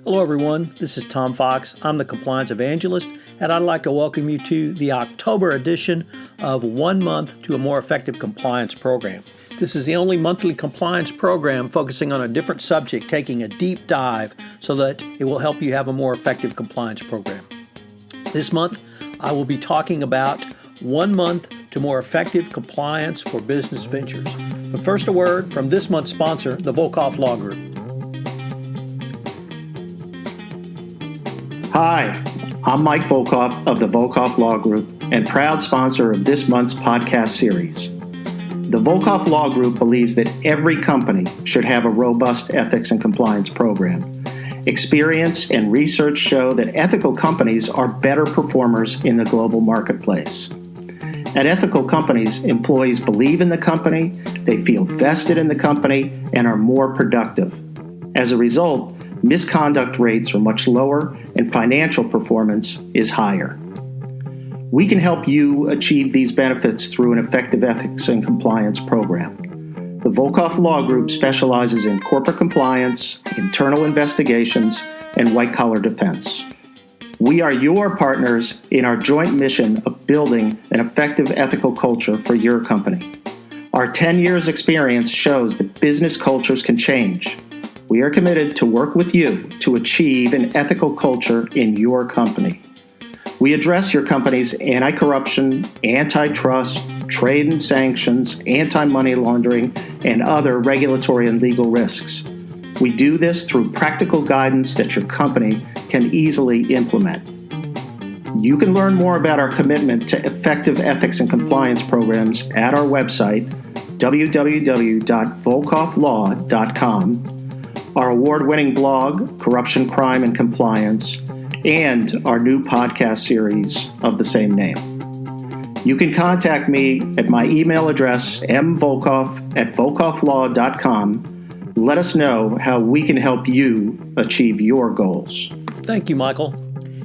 Hello everyone, this is Tom Fox. I'm the Compliance Evangelist, and I'd like to welcome you to the October edition of 1 Month to a More Effective Compliance program. This is the only monthly compliance program focusing on a different subject, taking a deep dive so that it will help you have a more effective compliance program. This month, I will be talking about 1 month to more effective compliance for business ventures. But first, a word from this month's sponsor, the Volkov Law Group. Hi, I'm Mike Volkov of the Volkov Law Group and proud sponsor of this month's podcast series. The Volkov Law Group believes that every company should have a robust ethics and compliance program. Experience and research show that ethical companies are better performers in the global marketplace. At ethical companies, employees believe in the company, they feel vested in the company, and are more productive. As a result, misconduct rates are much lower and financial performance is higher. We can help you achieve these benefits through an effective ethics and compliance program. The Volkov Law Group specializes in corporate compliance, internal investigations, and white-collar defense. We are your partners in our joint mission of building an effective ethical culture for your company. Our 10 years experience shows that business cultures can change. We are committed to work with you to achieve an ethical culture in your company. We address your company's anti-corruption, antitrust, trade and sanctions, anti-money laundering, and other regulatory and legal risks. We do this through practical guidance that your company can easily implement. You can learn more about our commitment to effective ethics and compliance programs at our website, www.volkovlaw.com, our award-winning blog, Corruption, Crime, and Compliance, and our new podcast series of the same name. You can contact me at my email address, mvolkov@volkovlaw.com. Let us know how we can help you achieve your goals. Thank you, Michael.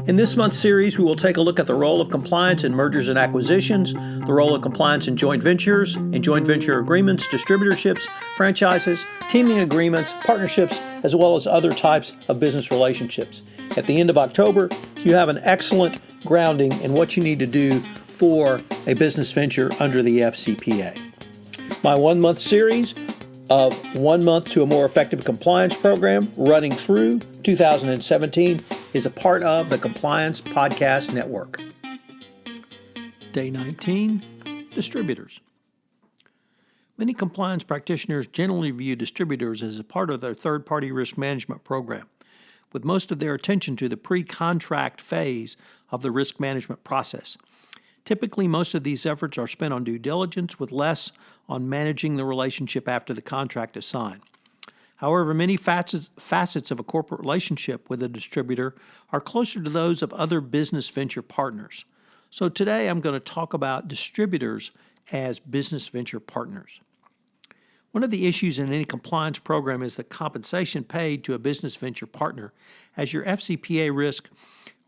In this month's series, we will take a look at the role of compliance in mergers and acquisitions, the role of compliance in joint ventures, in joint venture agreements, distributorships, franchises, teaming agreements, partnerships, as well as other types of business relationships. At the end of October, you have an excellent grounding in what you need to do for a business venture under the FCPA. My 1 month series of 1 month to a more effective compliance program running through 2017 is a part of the Compliance Podcast Network. Day 19, Distributors. Many compliance practitioners generally view distributors as a part of their third-party risk management program, with most of their attention to the pre-contract phase of the risk management process. Typically, most of these efforts are spent on due diligence, with less on managing the relationship after the contract is signed. However, many facets of a corporate relationship with a distributor are closer to those of other business venture partners. So today I'm going to talk about distributors as business venture partners. One of the issues in any compliance program is the compensation paid to a business venture partner, as your FCPA risk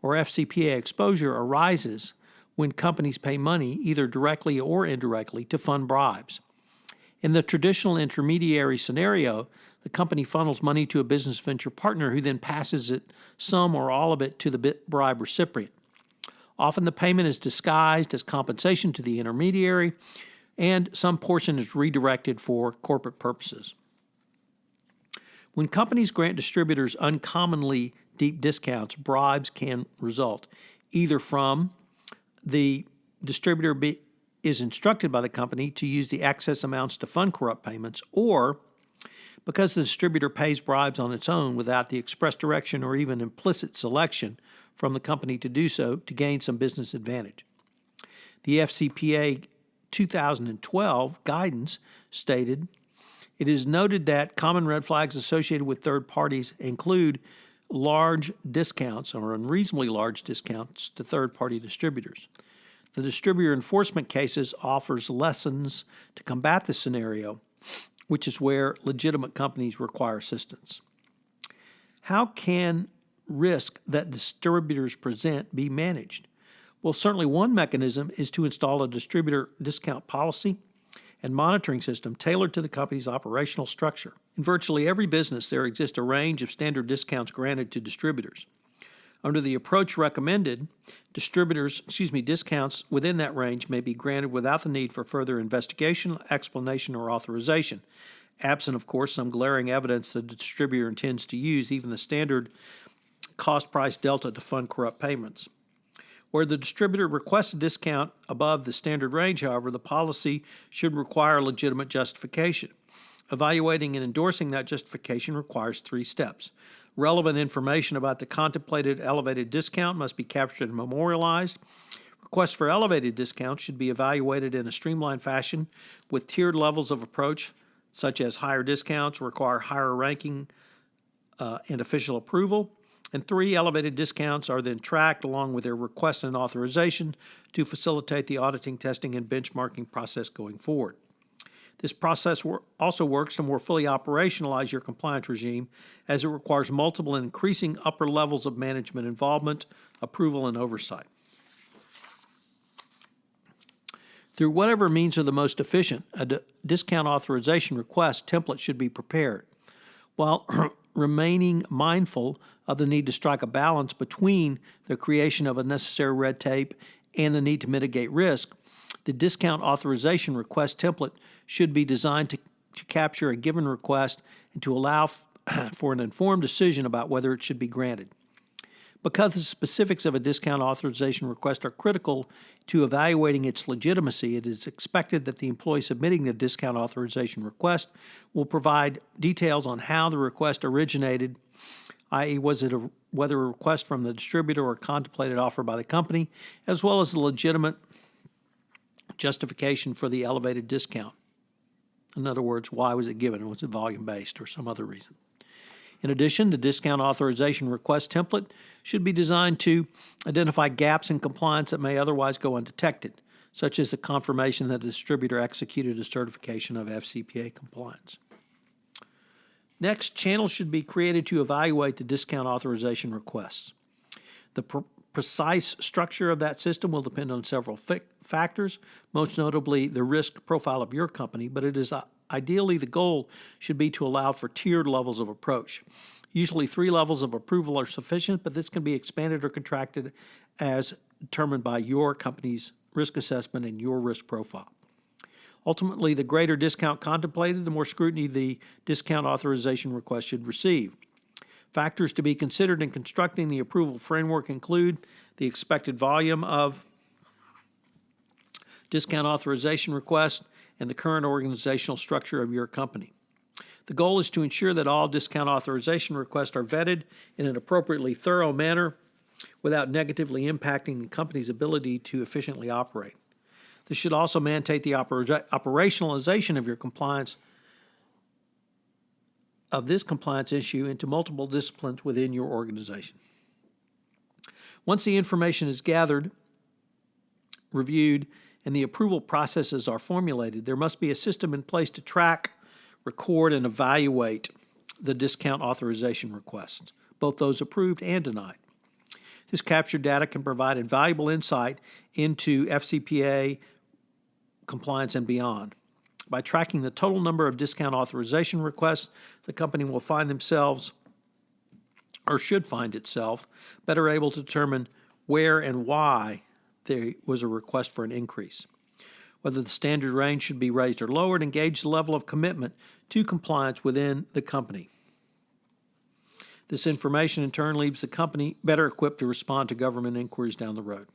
or FCPA exposure arises when companies pay money, either directly or indirectly, to fund bribes. In the traditional intermediary scenario, the company funnels money to a business venture partner who then passes it, some or all of it, to the bribe recipient. Often the payment is disguised as compensation to the intermediary, and some portion is redirected for corporate purposes. When companies grant distributors uncommonly deep discounts, bribes can result, either from the distributor is instructed by the company to use the excess amounts to fund corrupt payments, or because the distributor pays bribes on its own without the express direction or even implicit selection from the company to do so to gain some business advantage. The FCPA 2012 guidance stated, "It is noted that common red flags associated with third parties include large discounts or unreasonably large discounts to third-party distributors. The distributor enforcement cases offers lessons to combat this scenario, which is where legitimate companies require assistance." How can risk that distributors present be managed? Well, certainly one mechanism is to install a distributor discount policy and monitoring system tailored to the company's operational structure. In virtually every business, there exists a range of standard discounts granted to distributors. Under the approach recommended, discounts within that range may be granted without the need for further investigation, explanation, or authorization, absent, of course, some glaring evidence that the distributor intends to use even the standard cost-price delta to fund corrupt payments. Where the distributor requests a discount above the standard range, however, the policy should require legitimate justification. Evaluating and endorsing that justification requires 3 steps. Relevant information about the contemplated elevated discount must be captured and memorialized. Requests for elevated discounts should be evaluated in a streamlined fashion with tiered levels of approach, such as higher discounts require higher ranking and official approval. And 3 elevated discounts are then tracked along with their request and authorization to facilitate the auditing, testing, and benchmarking process going forward. This process also works to more fully operationalize your compliance regime, as it requires multiple and increasing upper levels of management involvement, approval, and oversight. Through whatever means are the most efficient, a discount authorization request template should be prepared, while remaining mindful of the need to strike a balance between the creation of unnecessary red tape and the need to mitigate risk. The discount authorization request template should be designed to capture a given request and to allow for an informed decision about whether it should be granted. Because the specifics of a discount authorization request are critical to evaluating its legitimacy, it is expected that the employee submitting the discount authorization request will provide details on how the request originated, i.e., whether a request from the distributor or contemplated offer by the company, as well as the legitimate justification for the elevated discount. In other words, why was it given? Was it volume-based or some other reason? In addition, the discount authorization request template should be designed to identify gaps in compliance that may otherwise go undetected, such as the confirmation that the distributor executed a certification of FCPA compliance. Next, channels should be created to evaluate the discount authorization requests. The precise structure of that system will depend on several factors, most notably the risk profile of your company, but it is ideally the goal should be to allow for tiered levels of approach. Usually 3 levels of approval are sufficient, but this can be expanded or contracted as determined by your company's risk assessment and your risk profile. Ultimately, the greater discount contemplated, the more scrutiny the discount authorization request should receive. Factors to be considered in constructing the approval framework include the expected volume of discount authorization request and the current organizational structure of your company. The goal is to ensure that all discount authorization requests are vetted in an appropriately thorough manner without negatively impacting the company's ability to efficiently operate. This should also mandate the operationalization of your compliance of this compliance issue into multiple disciplines within your organization. Once the information is gathered, reviewed, and the approval processes are formulated, there must be a system in place to track, record, and evaluate the discount authorization requests, both those approved and denied. This captured data can provide invaluable insight into FCPA compliance and beyond. By tracking the total number of discount authorization requests, the company will find themselves, or should find itself, better able to determine where and why there was a request for an increase, whether the standard range should be raised or lowered, and gauge the level of commitment to compliance within the company. This information in turn leaves the company better equipped to respond to government inquiries down the road.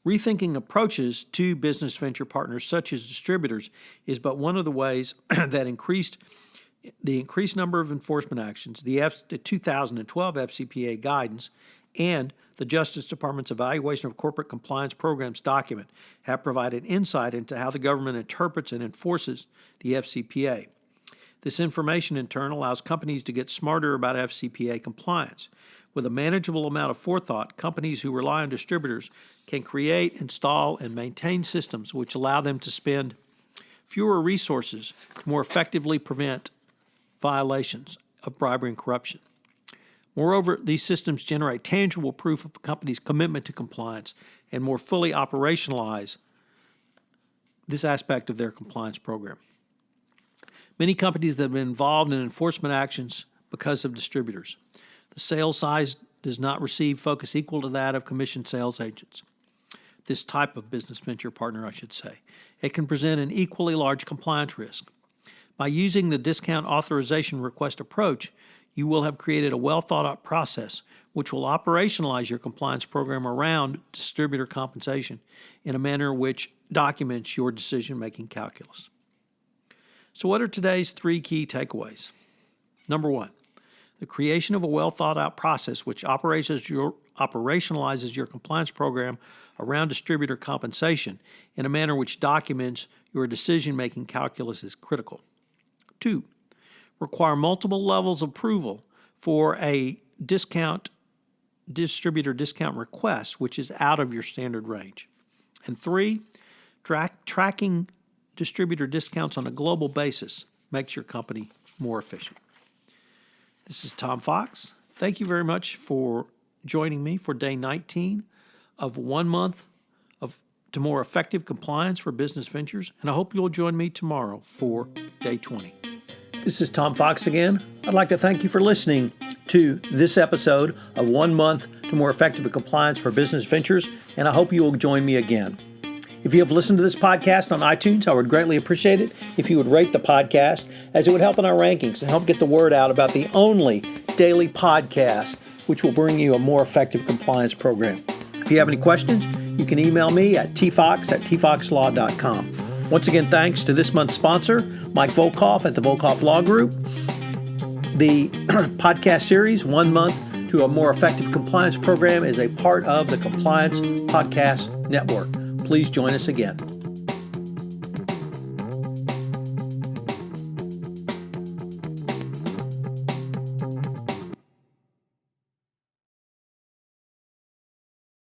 Rethinking approaches to business venture partners such as distributors is but one of the ways that the increased number of enforcement actions, the 2012 FCPA guidance, and the Justice Department's evaluation of corporate compliance programs document have provided insight into how the government interprets and enforces the FCPA. This information, in turn, allows companies to get smarter about FCPA compliance. With a manageable amount of forethought, companies who rely on distributors can create, install, and maintain systems which allow them to spend fewer resources to more effectively prevent violations of bribery and corruption. Moreover, these systems generate tangible proof of a company's commitment to compliance and more fully operationalize this aspect of their compliance program. Many companies that have been involved in enforcement actions because of distributors. The sales size does not receive focus equal to that of commissioned sales agents. This type of business venture partner, I should say. It can present an equally large compliance risk. By using the discount authorization request approach, you will have created a well-thought-out process which will operationalize your compliance program around distributor compensation in a manner which documents your decision-making calculus. So what are today's 3 key takeaways? Number 1, the creation of a well-thought-out process which operationalizes your compliance program around distributor compensation in a manner which documents your decision-making calculus is critical. 2, require multiple levels of approval for a distributor discount request, which is out of your standard range. And 3, tracking distributor discounts on a global basis makes your company more efficient. This is Tom Fox. Thank you very much for joining me for day 19 of 1 month to more effective compliance for business ventures, and I hope you'll join me tomorrow for day 20. This is Tom Fox again. I'd like to thank you for listening to this episode of 1 month to more effective compliance for business ventures, and I hope you will join me again. If you have listened to this podcast on iTunes, I would greatly appreciate it if you would rate the podcast, as it would help in our rankings and help get the word out about the only daily podcast which will bring you a more effective compliance program. If you have any questions, you can email me at tfox@tfoxlaw.com. Once again, thanks to this month's sponsor, Mike Volkoff at the Volkoff Law Group. The podcast series, 1 month to a more effective compliance program, is a part of the Compliance Podcast Network. Please join us again.